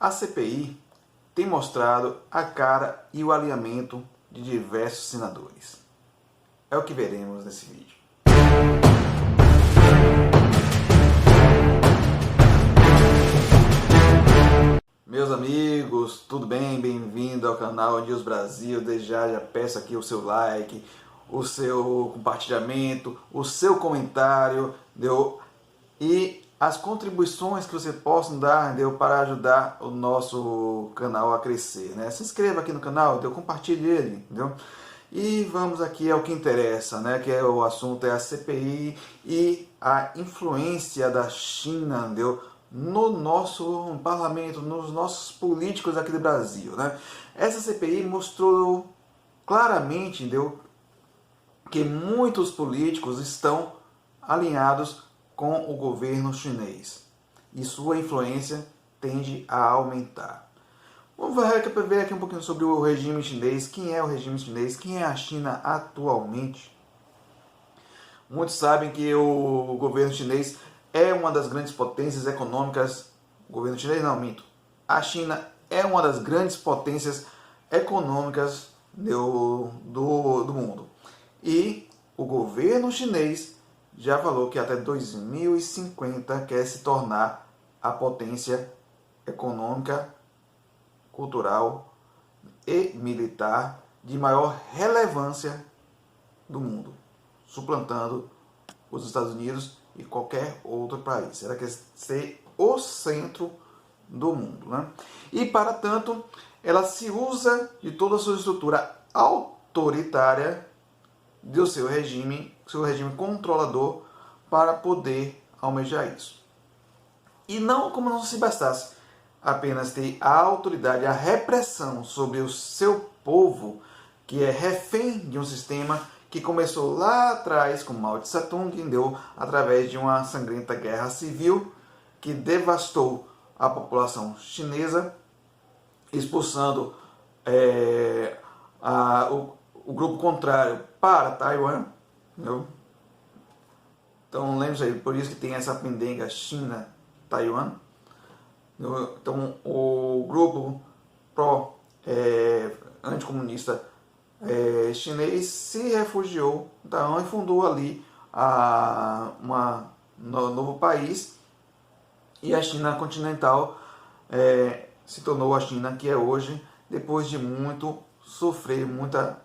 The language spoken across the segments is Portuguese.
A CPI tem mostrado a cara e o alinhamento de diversos senadores. É o que veremos nesse vídeo. Meus amigos, tudo bem? Bem-vindo ao canal News Brasil. Desde já peço aqui o seu like, o seu compartilhamento, o seu comentário, e as contribuições que você possa dar, para ajudar o nosso canal a crescer, né? Se inscreva aqui no canal, compartilhe ele, entendeu? E vamos aqui ao que interessa, né? Que é o assunto, é a CPI e a influência da China, no nosso parlamento, nos nossos políticos aqui do Brasil, né? Essa CPI mostrou claramente, que muitos políticos estão alinhados com o governo chinês e sua influência tende a aumentar. Vamos ver aqui um pouquinho sobre o regime chinês. Quem é o regime chinês? Quem é a China atualmente? Muitos sabem que o governo chinês é uma das grandes potências econômicas. O governo chinês não, minto. A China é uma das grandes potências econômicas do mundo. E o governo chinês já falou que até 2050 quer se tornar a potência econômica, cultural e militar de maior relevância do mundo, suplantando os Estados Unidos e qualquer outro país. Ela quer ser o centro do mundo, né? E para tanto, ela se usa de toda a sua estrutura autoritária do seu regime controlador para poder almejar isso. E não como não se bastasse apenas ter a autoridade, a repressão sobre o seu povo, que é refém de um sistema que começou lá atrás com Mao Tse Tung, através de uma sangrenta guerra civil que devastou a população chinesa, expulsando o grupo contrário para Taiwan. Então lembre-se aí, por isso que tem essa pendenga China-Taiwan. Então o grupo anticomunista chinês se refugiou em Taiwan e fundou ali um novo país, e a China continental se tornou a China que é hoje, depois de muito sofrer, muita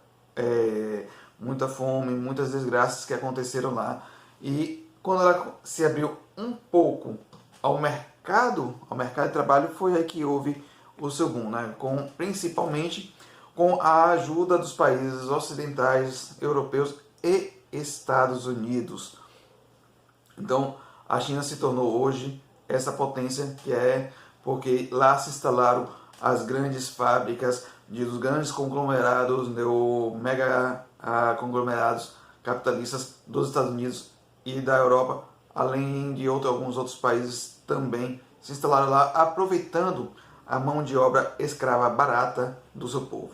fome, muitas desgraças que aconteceram lá. E quando ela se abriu um pouco ao mercado de trabalho, foi aí que houve o seu boom, né? Principalmente com a ajuda dos países ocidentais, europeus e Estados Unidos. Então, a China se tornou hoje essa potência que é, porque lá se instalaram as grandes fábricas dos grandes conglomerados, mega conglomerados capitalistas dos Estados Unidos e da Europa, além de alguns outros países também se instalaram lá, aproveitando a mão de obra escrava barata do seu povo.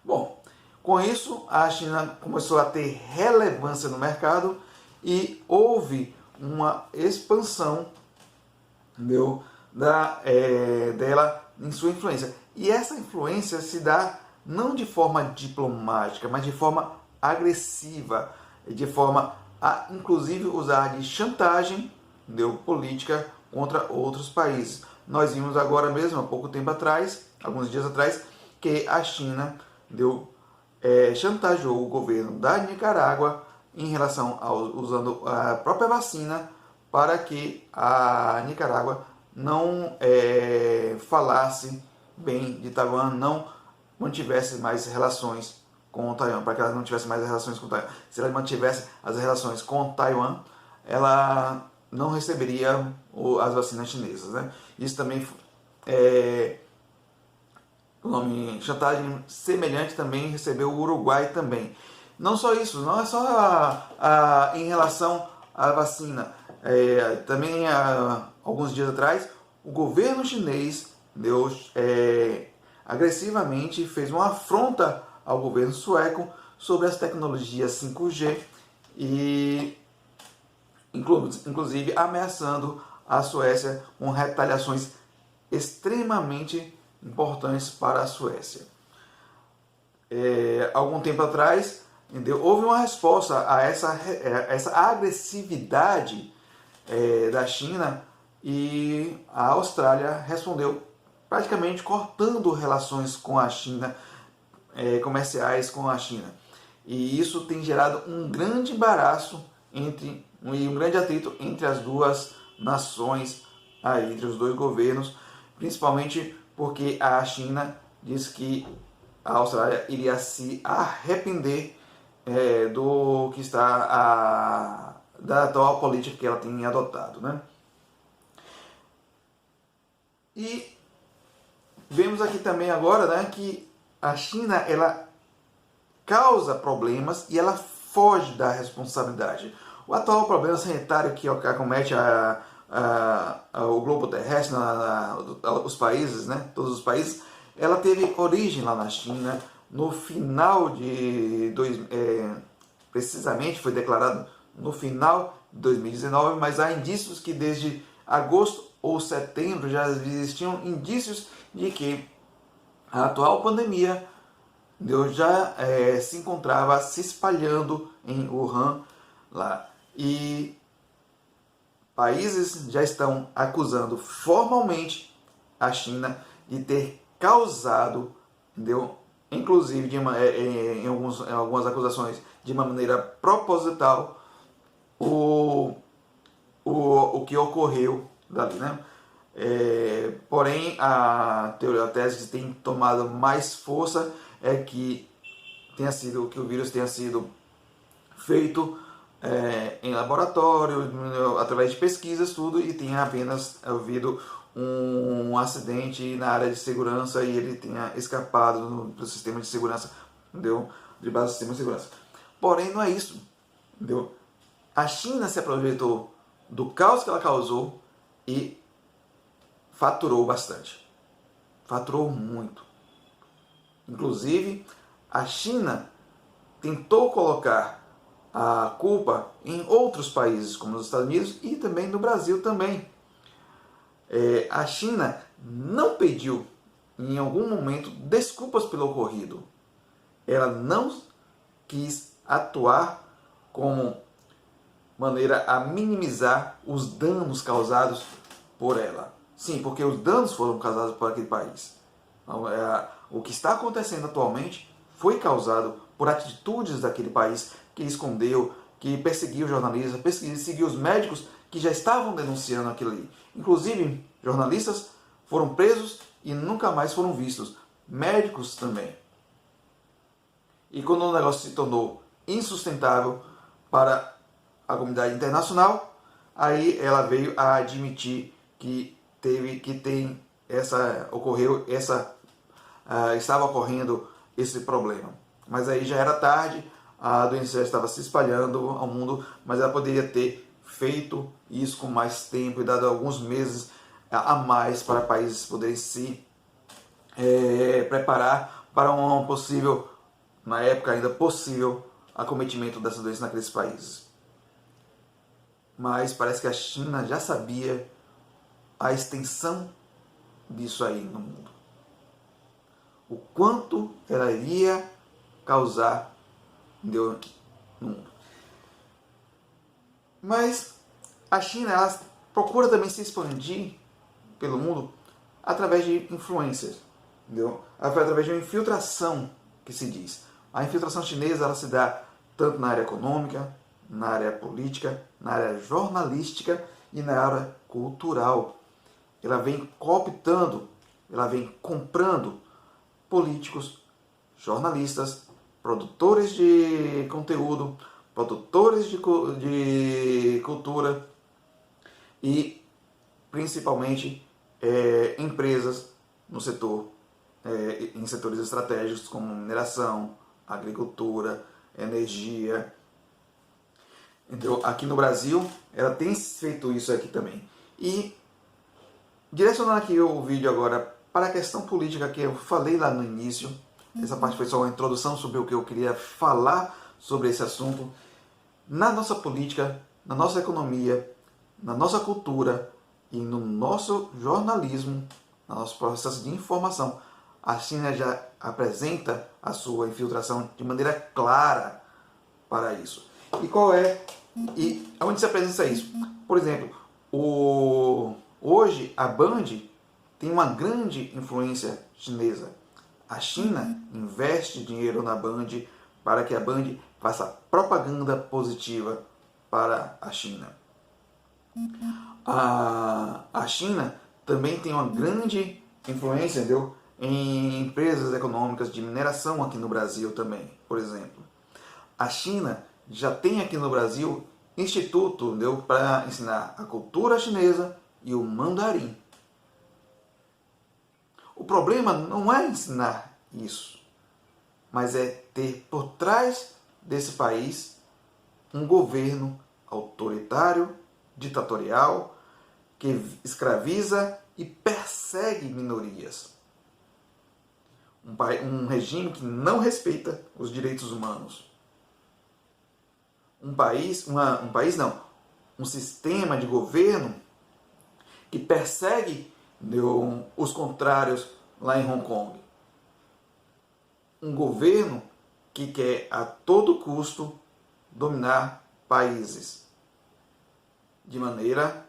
Bom, com isso a China começou a ter relevância no mercado e houve uma expansão dela em sua influência. E essa influência se dá não de forma diplomática, mas de forma agressiva, de forma a inclusive usar de chantagem política contra outros países. Nós vimos agora mesmo, há pouco tempo atrás, alguns dias atrás, que a China chantageou o governo da Nicarágua em relação usando a própria vacina para que a Nicarágua não falasse bem de Taiwan, não mantivesse mais relações com Taiwan, para que ela não tivesse mais relações com Taiwan. Se ela mantivesse as relações com Taiwan, ela não receberia as vacinas chinesas, né? Isso também o nome chantagem semelhante também recebeu o Uruguai também. Não só isso, não é só em relação à vacina. Também alguns dias atrás, o governo chinês agressivamente fez uma afronta ao governo sueco sobre as tecnologias 5G e inclusive ameaçando a Suécia com retaliações extremamente importantes para a Suécia. Algum tempo atrás, entendeu? Houve uma resposta a essa agressividade da China, e a Austrália respondeu praticamente cortando relações com a China, comerciais com a China. E isso tem gerado um grande embaraço e um grande atrito entre as duas nações, entre os dois governos, principalmente porque a China diz que a Austrália iria se arrepender do que está da atual política que ela tem adotado, né? E vemos aqui também agora, né, que a China ela causa problemas e ela foge da responsabilidade. O atual problema sanitário que acomete o globo terrestre, os países, né, todos os países, ela teve origem lá na China no final de precisamente foi declarado no final de 2019, mas há indícios que desde agosto ou setembro já existiam indícios de que a atual pandemia já se encontrava se espalhando em Wuhan lá. E países já estão acusando formalmente a China de ter causado, entendeu? Inclusive em algumas acusações de uma maneira proposital, o que ocorreu dali, né? Porém, a tese que tem tomado mais força é que o vírus tenha sido feito em laboratório, através de pesquisas, tudo, e tenha apenas havido um acidente na área de segurança e ele tenha escapado do sistema de segurança, entendeu? De base do sistema de segurança. Porém, não é isso, entendeu? A China se aproveitou do caos que ela causou e faturou bastante. Faturou muito. Inclusive, a China tentou colocar a culpa em outros países, como nos Estados Unidos e também no Brasil também. A China não pediu, em algum momento, desculpas pelo ocorrido. Ela não quis atuar como maneira a minimizar os danos causados por ela. Sim, porque os danos foram causados por aquele país. Então, o que está acontecendo atualmente foi causado por atitudes daquele país que escondeu, que perseguiu jornalistas, perseguiu os médicos que já estavam denunciando aquilo ali. Inclusive, jornalistas foram presos e nunca mais foram vistos. Médicos também. E quando o negócio se tornou insustentável para a comunidade internacional, aí ela veio a admitir que estava ocorrendo esse problema. Mas aí já era tarde, a doença já estava se espalhando ao mundo, mas ela poderia ter feito isso com mais tempo e dado alguns meses a mais para países poderem se preparar para um possível, na época ainda possível, acometimento dessa doença naqueles países. Mas parece que a China já sabia a extensão disso aí no mundo. O quanto ela iria causar no mundo. Mas a China ela procura também se expandir pelo mundo através de influências, entendeu? Através de uma infiltração, que se diz. A infiltração chinesa ela se dá tanto na área econômica, na área política, na área jornalística e na área cultural. Ela vem cooptando, ela vem comprando políticos, jornalistas, produtores de conteúdo, produtores de cultura e principalmente empresas no setor, em setores estratégicos como mineração, agricultura, energia. Então, aqui no Brasil, ela tem feito isso aqui também. E direcionando aqui o vídeo agora para a questão política que eu falei lá no início, essa parte foi só uma introdução sobre o que eu queria falar sobre esse assunto. Na nossa política, na nossa economia, na nossa cultura e no nosso jornalismo, no nosso processo de informação. A China já apresenta a sua infiltração de maneira clara para isso. E onde se apresenta isso? Por exemplo, hoje a Band tem uma grande influência chinesa. A China investe dinheiro na Band para que a Band faça propaganda positiva para a China. A China também tem uma grande influência, entendeu, em empresas econômicas de mineração aqui no Brasil também, por exemplo. A China já tem aqui no Brasil instituto, entendeu, para ensinar a cultura chinesa e o mandarim. O problema não é ensinar isso, mas é ter por trás desse país um governo autoritário, ditatorial, que escraviza e persegue minorias. Um regime que não respeita os direitos humanos. Um sistema de governo que persegue os contrários lá em Hong Kong. Um governo que quer a todo custo dominar países de maneira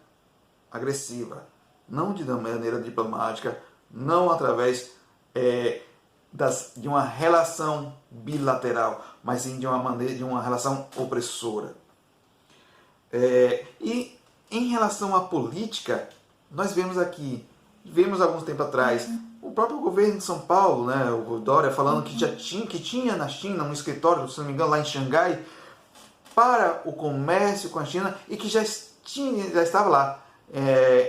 agressiva, não de maneira diplomática, não através de uma relação bilateral, mas sim de uma relação opressora. E em relação à política, nós vemos alguns tempo atrás, o próprio governo de São Paulo, né, o Dória, falando que tinha na China um escritório, se não me engano, lá em Xangai, para o comércio com a China, e que já estava lá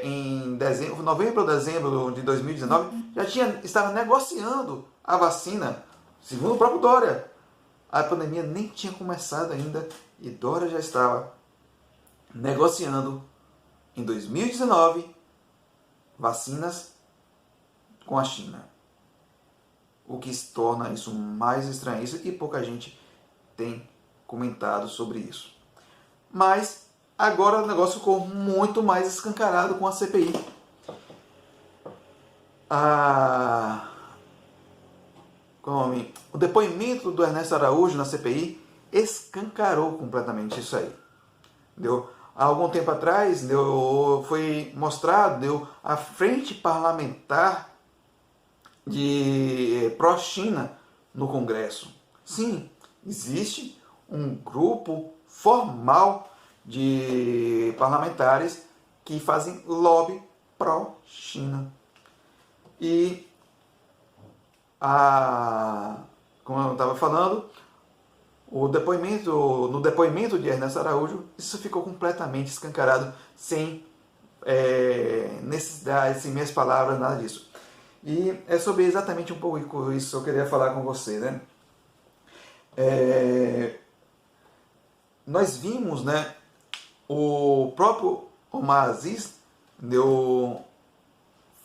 em novembro ou dezembro de 2019, estava negociando a vacina, segundo o próprio Dória. A pandemia nem tinha começado ainda e Dória já estava negociando em 2019 vacinas com a China. O que se torna isso mais estranho, e pouca gente tem comentado sobre isso. Mas agora o negócio ficou muito mais escancarado com a CPI. O depoimento do Ernesto Araújo na CPI escancarou completamente isso aí. Há algum tempo atrás foi mostrado a frente parlamentar de pró-China no Congresso. Sim, existe um grupo formal de parlamentares que fazem lobby pró-China. E como eu estava falando, no depoimento de Ernesto Araújo, isso ficou completamente escancarado, sem necessidade, sem minhas palavras, nada disso. E é sobre exatamente um pouco isso que eu queria falar com você, né? Nós vimos, né, o próprio Omar Aziz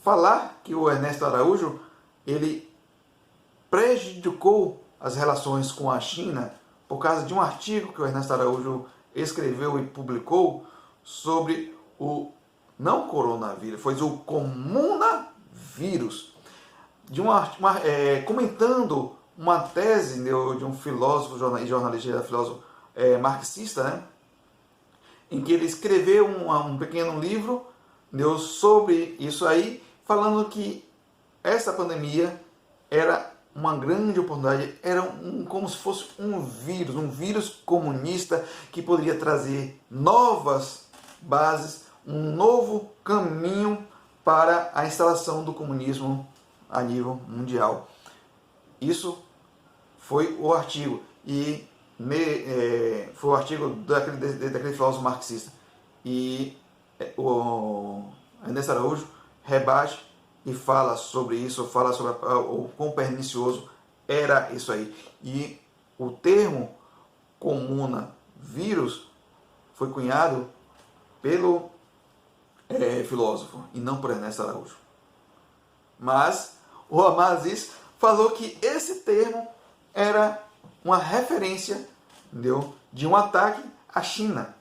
falar que o Ernesto Araújo ele prejudicou as relações com a China por causa de um artigo que o Ernesto Araújo escreveu e publicou sobre o não coronavírus, foi o comunavírus, comentando uma tese de um filósofo e jornalista, filósofo marxista, né, em que ele escreveu um pequeno livro sobre isso aí, falando que essa pandemia era uma grande oportunidade, era como se fosse um vírus comunista que poderia trazer novas bases, um novo caminho para a instalação do comunismo a nível mundial. Isso foi o artigo, e foi o artigo daquele filósofo marxista. E o Ernesto Araújo rebate e fala sobre isso, fala sobre o quão pernicioso era isso aí. E o termo comunavírus foi cunhado pelo filósofo e não por Ernesto Araújo. Mas o Omar Aziz falou que esse termo era uma referência, de um ataque à China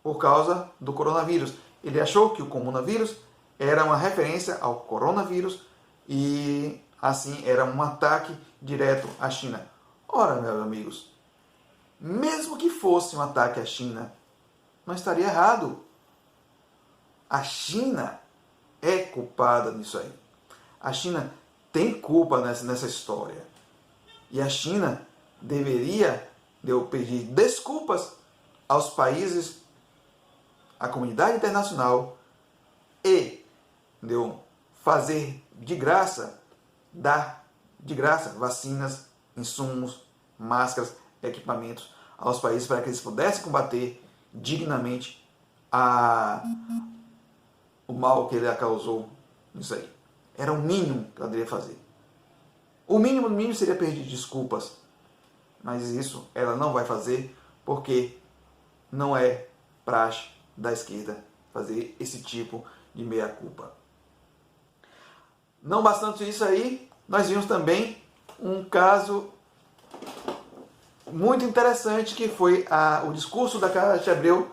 por causa do coronavírus. Ele achou que o comunavírus era uma referência ao coronavírus e assim era um ataque direto à China. Ora, meus amigos, mesmo que fosse um ataque à China, não estaria errado. A China é culpada nisso aí. A China tem culpa nessa história. E a China deveria pedir desculpas aos países, à comunidade internacional e fazer de graça, dar de graça vacinas, insumos, máscaras, equipamentos aos países para que eles pudessem combater dignamente o mal que ele causou nisso aí. Era o mínimo que ela deveria fazer. O mínimo do mínimo seria pedir desculpas. Mas isso ela não vai fazer porque não é praxe da esquerda fazer esse tipo de meia-culpa. Não bastante isso aí, nós vimos também um caso muito interessante que foi o discurso da Cátia Abreu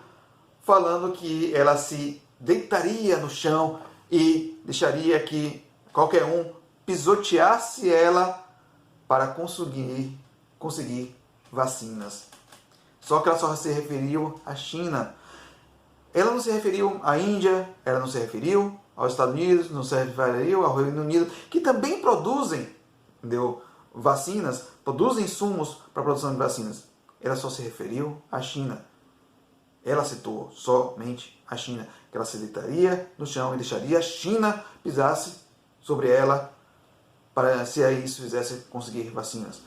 falando que ela se deitaria no chão e deixaria que qualquer um pisoteasse ela para conseguir vacinas. Só que ela só se referiu à China. Ela não se referiu à Índia, ela não se referiu aos Estados Unidos, não se referiu ao Reino Unido, que também produzem vacinas, produzem insumos para a produção de vacinas. Ela só se referiu à China. Ela citou somente a China, que ela se deitaria no chão e deixaria a China pisasse sobre ela para se aí isso fizesse conseguir vacinas.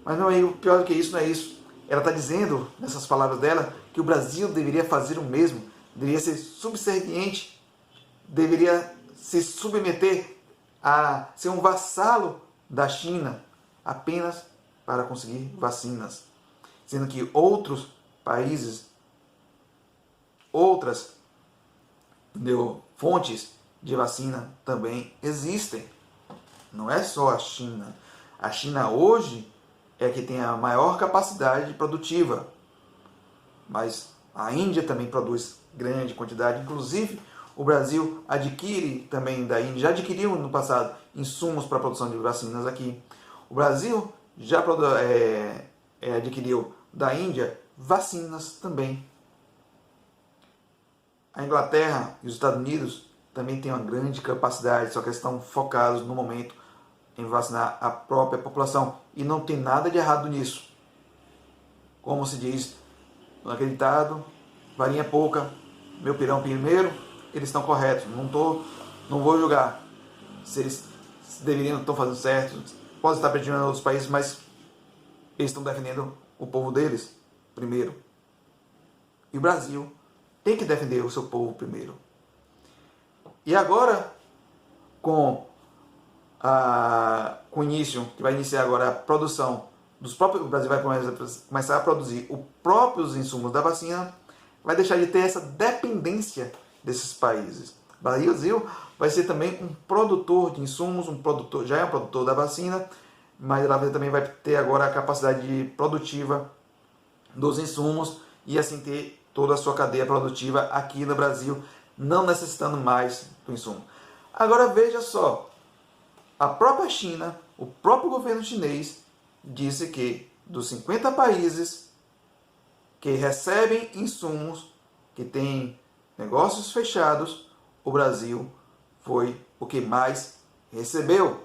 Mas não é pior do que isso, não é isso. Ela está dizendo, nessas palavras dela, que o Brasil deveria fazer o mesmo, deveria ser subserviente, deveria se submeter a ser um vassalo da China apenas para conseguir vacinas. Sendo que outros países, outras fontes de vacina também existem. Não é só a China. A China hoje é que tem a maior capacidade produtiva. Mas a Índia também produz grande quantidade. Inclusive, o Brasil adquire também da Índia, já adquiriu no passado insumos para a produção de vacinas aqui. O Brasil já adquiriu da Índia vacinas também. A Inglaterra e os Estados Unidos também têm uma grande capacidade, só que eles estão focados no momento em vacinar a própria população. E não tem nada de errado nisso. Como se diz naquele ditado, varinha pouca, meu pirão primeiro, eles estão corretos. Não vou julgar se eles deveriam estar fazendo certo. Pode estar prejudicando outros países, mas eles estão defendendo o povo deles primeiro. E o Brasil tem que defender o seu povo primeiro. E agora, com o início, que vai iniciar agora a produção dos próprios, o Brasil vai começar a produzir os próprios insumos da vacina, vai deixar de ter essa dependência desses países. O Brasil vai ser também um produtor de insumos, já é um produtor da vacina, mas ela também vai ter agora a capacidade produtiva dos insumos e assim ter toda a sua cadeia produtiva aqui no Brasil, não necessitando mais do insumo. Agora veja só, a própria China, o próprio governo chinês, disse que dos 50 países que recebem insumos, que têm negócios fechados, o Brasil foi o que mais recebeu,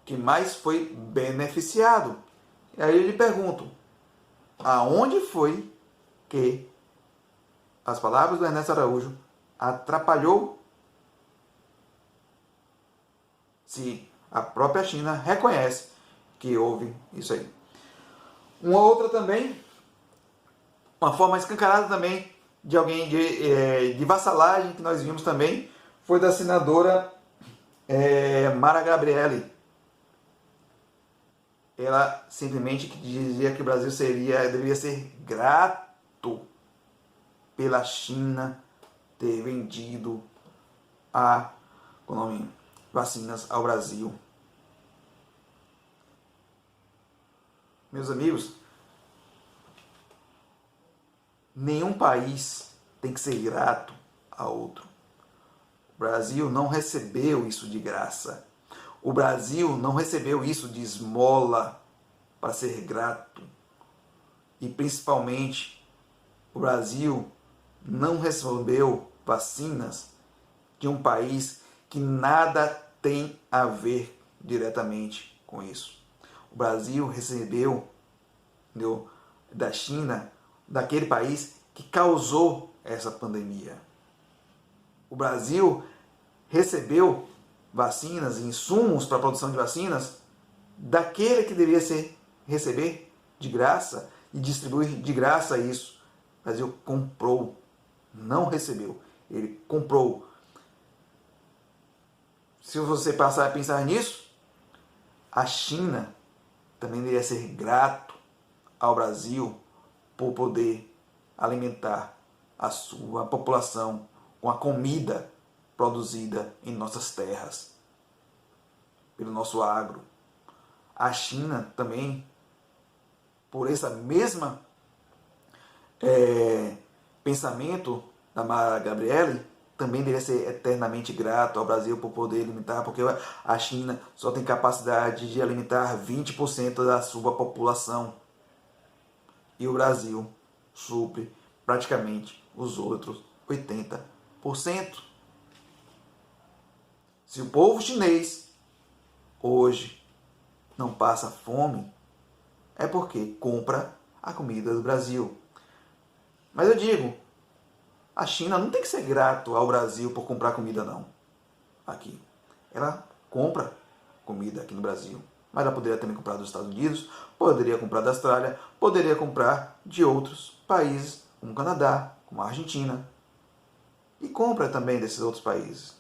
que mais foi beneficiado. E aí eu lhe pergunto, aonde foi que as palavras do Ernesto Araújo atrapalhou se a própria China reconhece que houve isso aí? Uma outra também, uma forma escancarada também de alguém de vassalagem que nós vimos também, foi da senadora Mara Gabrielli. Ela simplesmente dizia que o Brasil deveria ser grato pela China ter vendido vacinas ao Brasil. Meus amigos, nenhum país tem que ser grato a outro. O Brasil não recebeu isso de graça. O Brasil não recebeu isso de esmola para ser grato. E principalmente, o Brasil não recebeu vacinas de um país que nada tem a ver diretamente com isso. O Brasil recebeu, entendeu, da China, daquele país que causou essa pandemia. O Brasil recebeu vacinas e insumos para a produção de vacinas daquele que deveria receber de graça e distribuir de graça isso. O Brasil comprou, não recebeu, ele comprou. Se você passar a pensar nisso, a China também deveria ser grato ao Brasil por poder alimentar a sua população com a comida produzida em nossas terras, pelo nosso agro. A China também, por essa mesma pensamento da Mara Gabriele, também deveria ser eternamente grato ao Brasil por poder alimentar, porque a China só tem capacidade de alimentar 20% da sua população. E o Brasil supre praticamente os outros 80%. Se o povo chinês hoje não passa fome, é porque compra a comida do Brasil. Mas eu digo, a China não tem que ser grato ao Brasil por comprar comida, não. Aqui. Ela compra comida aqui no Brasil. Mas ela poderia também comprar dos Estados Unidos, poderia comprar da Austrália, poderia comprar de outros países, como o Canadá, como a Argentina. E compra também desses outros países.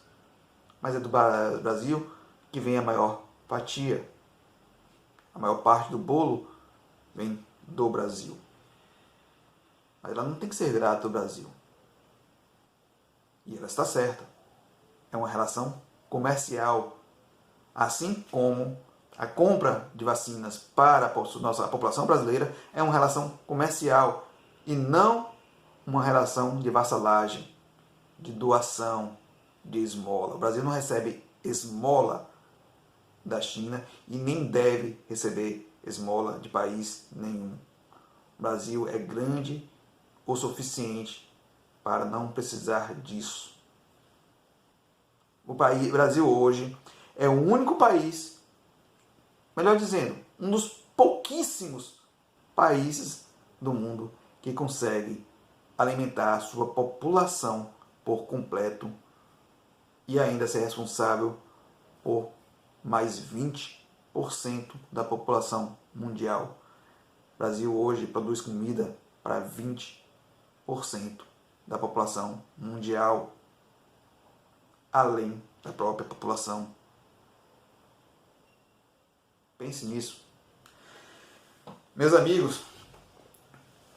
Mas é do Brasil que vem a maior fatia. A maior parte do bolo vem do Brasil. Mas ela não tem que ser grata ao Brasil. E ela está certa. É uma relação comercial. Assim como a compra de vacinas para a população brasileira é uma relação comercial e não uma relação de vassalagem, de doação, de esmola. O Brasil não recebe esmola da China e nem deve receber esmola de país nenhum. O Brasil é grande o suficiente para não precisar disso. O Brasil hoje é o único país, melhor dizendo, um dos pouquíssimos países do mundo que consegue alimentar a sua população por completo e ainda ser responsável por mais 20% da população mundial. O Brasil hoje produz comida para 20% da população mundial, além da própria população. Pense nisso. Meus amigos,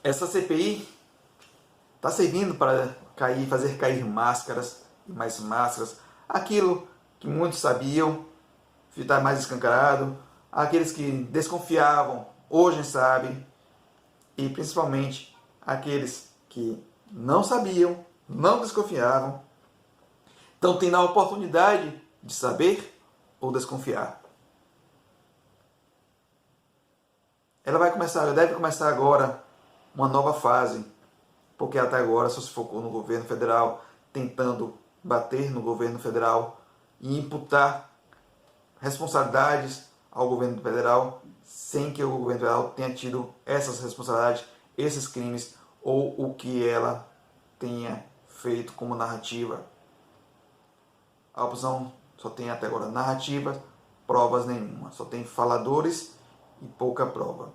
essa CPI está servindo para fazer cair máscaras e mais máscaras. Aquilo que muitos sabiam, está mais escancarado. Aqueles que desconfiavam, hoje sabem. E principalmente aqueles que não sabiam, não desconfiavam, estão tendo a oportunidade de saber ou desconfiar. Ela deve começar agora uma nova fase, porque até agora só se focou no governo federal, tentando bater no governo federal e imputar responsabilidades ao governo federal, sem que o governo federal tenha tido essas responsabilidades, esses crimes, ou o que ela tenha feito como narrativa. A oposição só tem até agora narrativa, provas nenhuma. Só tem faladores e pouca prova.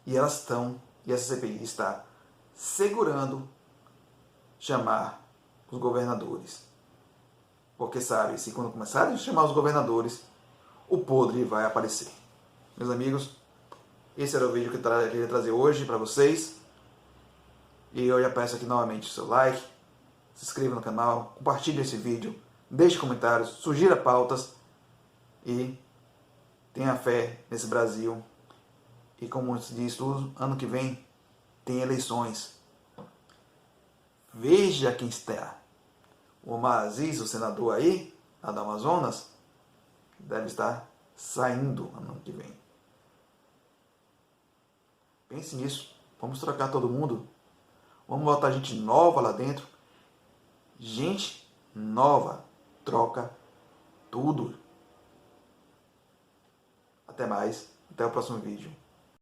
E essa CPI está segurando chamar os governadores. Porque sabe, se quando começarem a chamar os governadores, o podre vai aparecer. Meus amigos, esse era o vídeo que eu queria trazer hoje para vocês. E eu já peço aqui novamente o seu like, se inscreva no canal, compartilhe esse vídeo, deixe comentários, sugira pautas e tenha fé nesse Brasil. E como se diz tudo, ano que vem tem eleições. Veja quem está. O Aziz, o senador aí, lá do Amazonas, deve estar saindo ano que vem. Pense nisso. Vamos trocar todo mundo. Vamos botar gente nova lá dentro. Gente nova troca tudo. Até mais. Até o próximo vídeo.